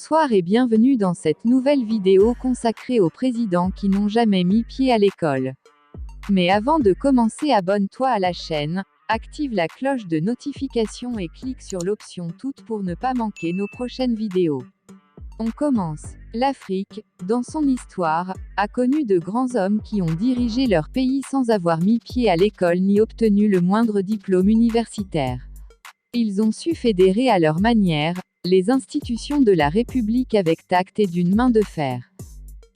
Bonsoir et bienvenue dans cette nouvelle vidéo consacrée aux présidents qui n'ont jamais mis pied à l'école. Mais avant de commencer, abonne-toi à la chaîne, active la cloche de notification et clique sur l'option toutes pour ne pas manquer nos prochaines vidéos. On commence. L'Afrique, dans son histoire, a connu de grands hommes qui ont dirigé leur pays sans avoir mis pied à l'école ni obtenu le moindre diplôme universitaire. Ils ont su fédérer à leur manière les institutions de la République avec tact et d'une main de fer.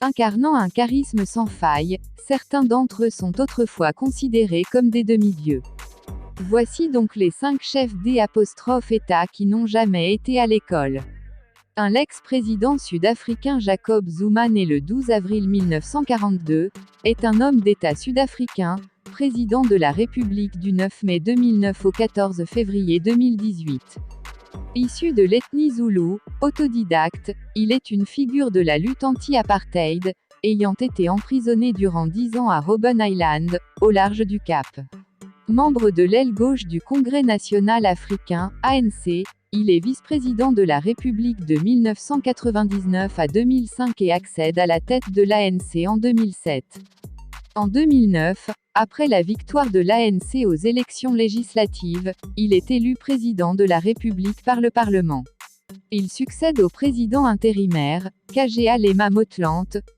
Incarnant un charisme sans faille, certains d'entre eux sont autrefois considérés comme des demi-dieux. Voici donc les 5 chefs d'État qui n'ont jamais été à l'école. L'ex-président sud-africain Jacob Zuma, né le 12 avril 1942, est un homme d'État sud-africain, président de la République du 9 mai 2009 au 14 février 2018. Issu de l'ethnie zoulou, autodidacte, il est une figure de la lutte anti-apartheid, ayant été emprisonné durant 10 ans à Robben Island, au large du Cap. Membre de l'aile gauche du Congrès national africain, ANC, il est vice-président de la République de 1999 à 2005 et accède à la tête de l'ANC en 2007. En 2009, après la victoire de l'ANC aux élections législatives, il est élu président de la République par le Parlement. Il succède au président intérimaire, Hakainde Hichilema,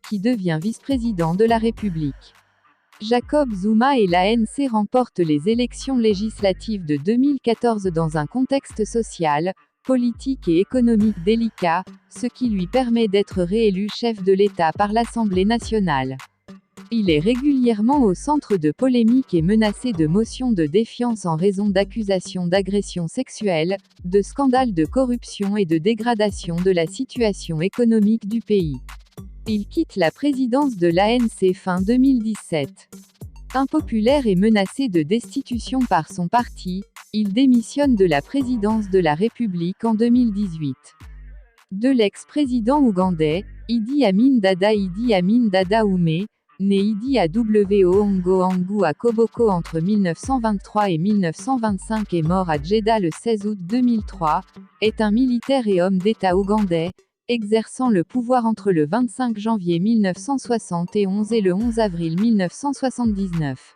qui devient vice-président de la République. Jacob Zuma et l'ANC remportent les élections législatives de 2014 dans un contexte social, politique et économique délicat, ce qui lui permet d'être réélu chef de l'État par l'Assemblée nationale. Il est régulièrement au centre de polémiques et menacé de motions de défiance en raison d'accusations d'agression sexuelle, de scandales de corruption et de dégradation de la situation économique du pays. Il quitte la présidence de l'ANC fin 2017. Impopulaire et menacé de destitution par son parti, il démissionne de la présidence de la République en 2018. De l'ex-président ougandais, Idi Amin Dada Oume, né Idi Awo Ongo à Koboko entre 1923 et 1925 et mort à Jeddah le 16 août 2003, est un militaire et homme d'État ougandais, exerçant le pouvoir entre le 25 janvier 1971 et le 11 avril 1979.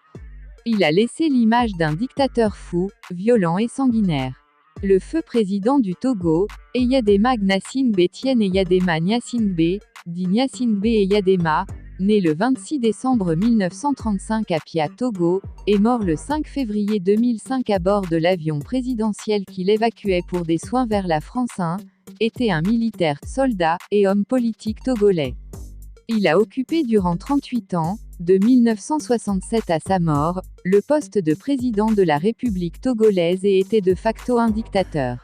Il a laissé l'image d'un dictateur fou, violent et sanguinaire. Le feu président du Togo, Eyadema Gnassingbé Tiene Eyadema Gnassingbé, dit Gnassingbé Eyadema, né le 26 décembre 1935 à Pia, Togo, est mort le 5 février 2005 à bord de l'avion présidentiel qui l'évacuait pour des soins vers la France. Était un militaire, soldat, et homme politique togolais. Il a occupé durant 38 ans, de 1967 à sa mort, le poste de président de la République togolaise et était de facto un dictateur.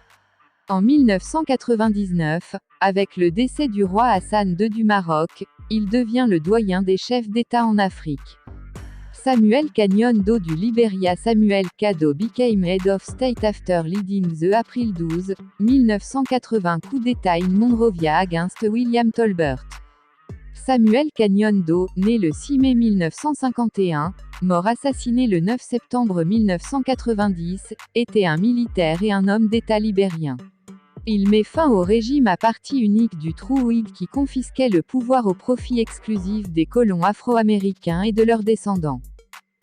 En 1999, avec le décès du roi Hassan II du Maroc, il devient le doyen des chefs d'État en Afrique. Samuel Kanyon-Do du Liberia. Samuel Kado became head of state after leading the April 12, 1980 coup d'État in Monrovia against William Tolbert. Samuel Kanyon-Do, né le 6 mai 1951, mort assassiné le 9 septembre 1990, était un militaire et un homme d'État libérien. Il met fin au régime à parti unique du True Whig qui confisquait le pouvoir au profit exclusif des colons afro-américains et de leurs descendants.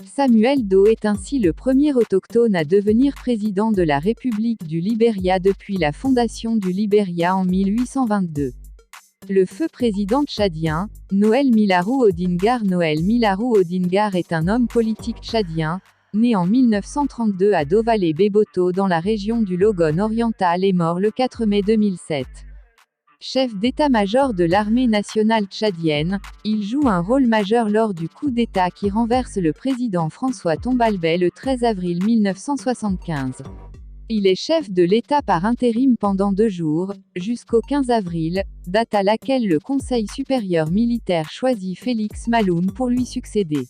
Samuel Doe est ainsi le premier autochtone à devenir président de la République du Liberia depuis la fondation du Liberia en 1822. Le feu président tchadien, Noël Milarou Odingar. Noël Milarou Odingar est un homme politique tchadien, né en 1932 à Dovale-Beboto dans la région du Logone oriental et mort le 4 mai 2007. Chef d'état-major de l'armée nationale tchadienne, il joue un rôle majeur lors du coup d'État qui renverse le président François Tombalbay le 13 avril 1975. Il est chef de l'État par intérim pendant 2 jours, jusqu'au 15 avril, date à laquelle le Conseil supérieur militaire choisit Félix Maloum pour lui succéder.